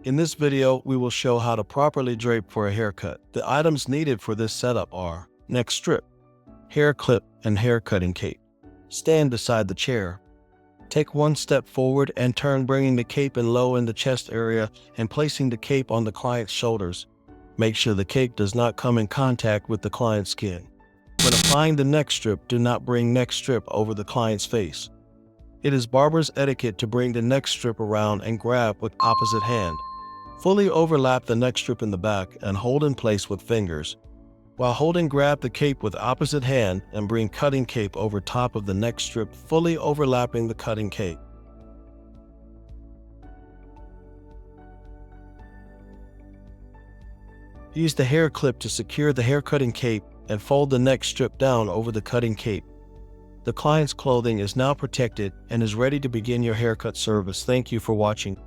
In this video, we will show how to properly drape for a haircut. The items needed for this setup are neck strip, hair clip, and hair cutting cape. Stand beside the chair. Take one step forward and turn, bringing the cape in low in the chest area and placing the cape on the client's shoulders. Make sure the cape does not come in contact with the client's skin. When applying the neck strip, do not bring neck strip over the client's face. It is barber's etiquette to bring the neck strip around and grab with opposite hand. Fully overlap the neck strip in the back and hold in place with fingers. While holding, grab the cape with opposite hand and bring cutting cape over top of the neck strip, fully overlapping the cutting cape. Use the hair clip to secure the hair cutting cape and fold the neck strip down over the cutting cape. The client's clothing is now protected and is ready to begin your haircut service. Thank you for watching.